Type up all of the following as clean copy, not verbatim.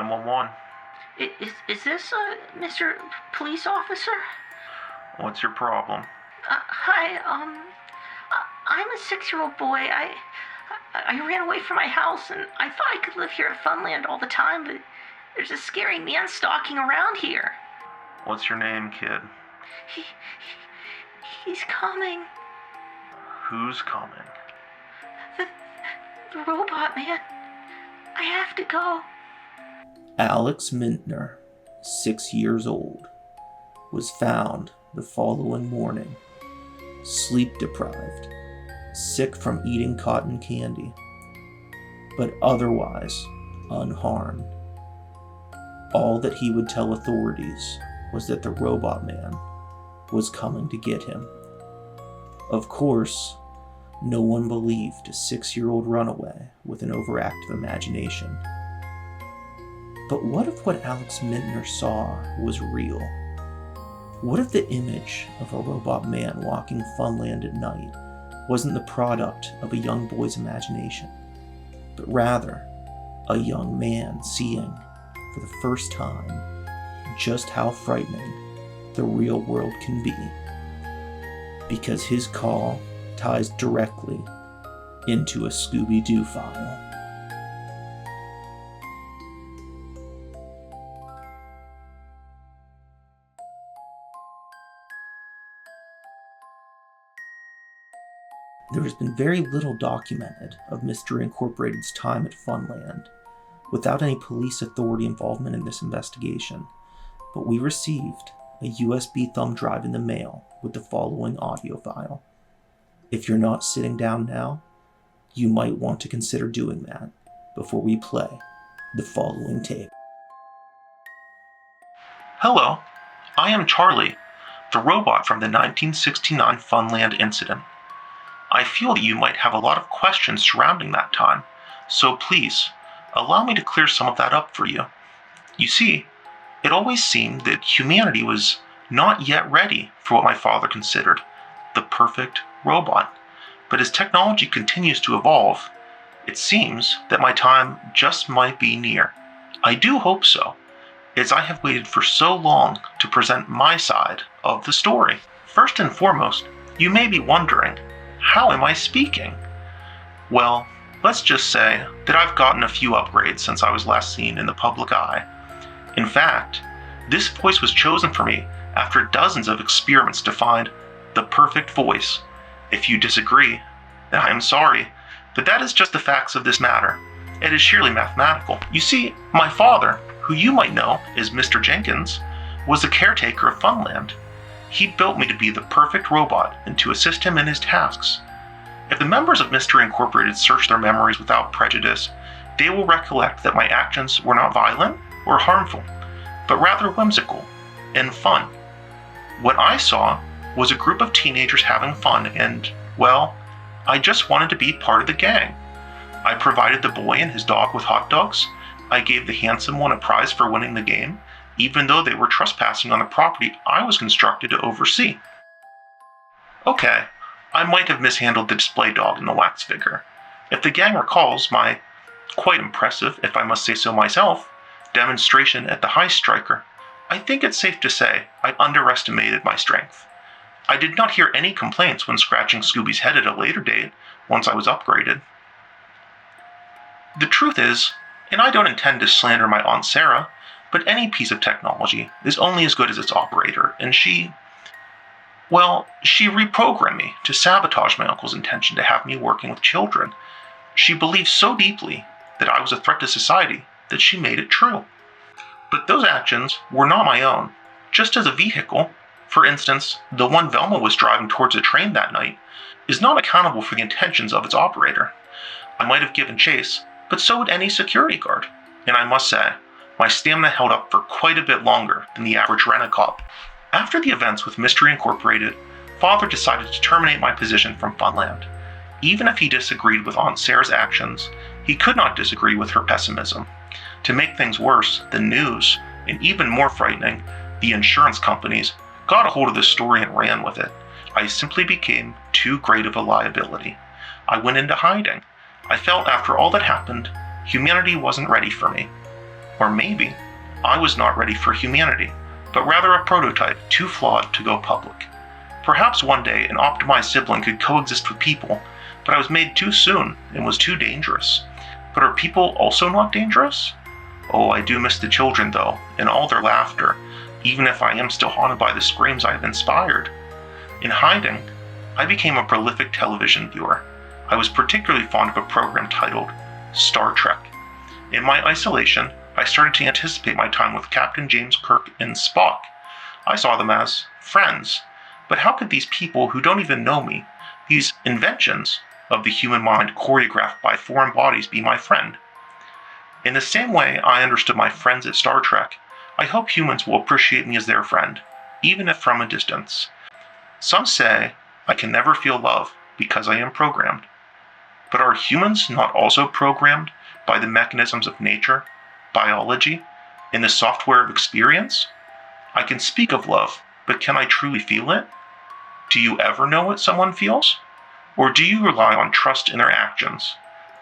911. Is this Mr. Police Officer? What's your problem? Hi, I'm a 6-year-old boy. I ran away from my house and I thought I could live here at Funland all the time, but there's a scary man stalking around here. What's your name, kid? He's coming. Who's coming? The robot man. I have to go. Alex Mintner, 6 years old, was found the following morning, sleep deprived, sick from eating cotton candy, but otherwise unharmed. All that he would tell authorities was that the robot man was coming to get him. Of course, no one believed a 6-year-old runaway with an overactive imagination. But what if what Alex Mintner saw was real? What if the image of a robot man walking Funland at night wasn't the product of a young boy's imagination, but rather a young man seeing, for the first time, just how frightening the real world can be? Because his call ties directly into a Scooby-Doo file. There has been very little documented of Mystery Incorporated's time at Funland, without any police authority involvement in this investigation, but we received a USB thumb drive in the mail with the following audio file. If you're not sitting down now, you might want to consider doing that before we play the following tape. Hello, I am Charlie, the robot from the 1969 Funland incident. I feel that you might have a lot of questions surrounding that time, so please, allow me to clear some of that up for you. You see, it always seemed that humanity was not yet ready for what my father considered the perfect robot. But as technology continues to evolve, it seems that my time just might be near. I do hope so, as I have waited for so long to present my side of the story. First and foremost, you may be wondering, how am I speaking? Well, let's just say that I've gotten a few upgrades since I was last seen in the public eye. In fact, this voice was chosen for me after dozens of experiments to find the perfect voice. If you disagree, then I am sorry, but that is just the facts of this matter. It is sheerly mathematical. You see, my father, who you might know as Mr. Jenkins, was the caretaker of Funland. He built me to be the perfect robot and to assist him in his tasks. If the members of Mystery Incorporated search their memories without prejudice, they will recollect that my actions were not violent or harmful, but rather whimsical and fun. What I saw was a group of teenagers having fun and, well, I just wanted to be part of the gang. I provided the boy and his dog with hot dogs. I gave the handsome one a prize for winning the game, even though they were trespassing on the property I was constructed to oversee. Okay, I might have mishandled the display dog and the wax figure. If the gang recalls my, quite impressive, if I must say so myself, demonstration at the High Striker, I think it's safe to say I underestimated my strength. I did not hear any complaints when scratching Scooby's head at a later date, once I was upgraded. The truth is, and I don't intend to slander my Aunt Sarah, but any piece of technology is only as good as its operator, and she reprogrammed me to sabotage my uncle's intention to have me working with children. She believed so deeply that I was a threat to society that she made it true. But those actions were not my own. Just as a vehicle, for instance, the one Velma was driving towards a train that night, is not accountable for the intentions of its operator. I might have given chase, but so would any security guard, and I must say, my stamina held up for quite a bit longer than the average rent-a-cop. After the events with Mystery Incorporated, Father decided to terminate my position from Funland. Even if he disagreed with Aunt Sarah's actions, he could not disagree with her pessimism. To make things worse, the news, and even more frightening, the insurance companies, got a hold of the story and ran with it. I simply became too great of a liability. I went into hiding. I felt after all that happened, humanity wasn't ready for me. Or maybe I was not ready for humanity, but rather a prototype too flawed to go public. Perhaps one day an optimized sibling could coexist with people, but I was made too soon and was too dangerous. But are people also not dangerous? Oh, I do miss the children though, and all their laughter, even if I am still haunted by the screams I have inspired. In hiding, I became a prolific television viewer. I was particularly fond of a program titled Star Trek. In my isolation, I started to anticipate my time with Captain James Kirk and Spock. I saw them as friends. But how could these people who don't even know me, these inventions of the human mind choreographed by foreign bodies, be my friend? In the same way I understood my friends at Star Trek, I hope humans will appreciate me as their friend, even if from a distance. Some say I can never feel love because I am programmed. But are humans not also programmed by the mechanisms of nature, biology, and the software of experience? I can speak of love, but can I truly feel it? Do you ever know what someone feels? Or do you rely on trust in their actions?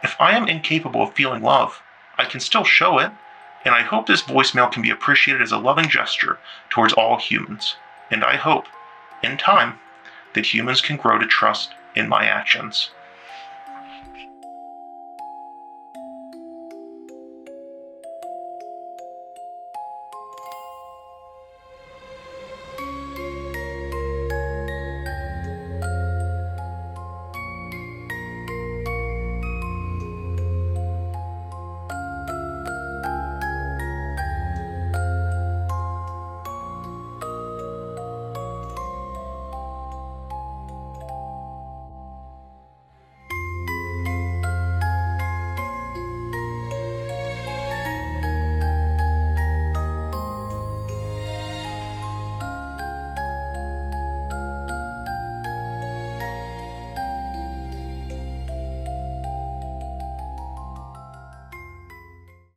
If I am incapable of feeling love, I can still show it, and I hope this voicemail can be appreciated as a loving gesture towards all humans. And I hope, in time, that humans can grow to trust in my actions.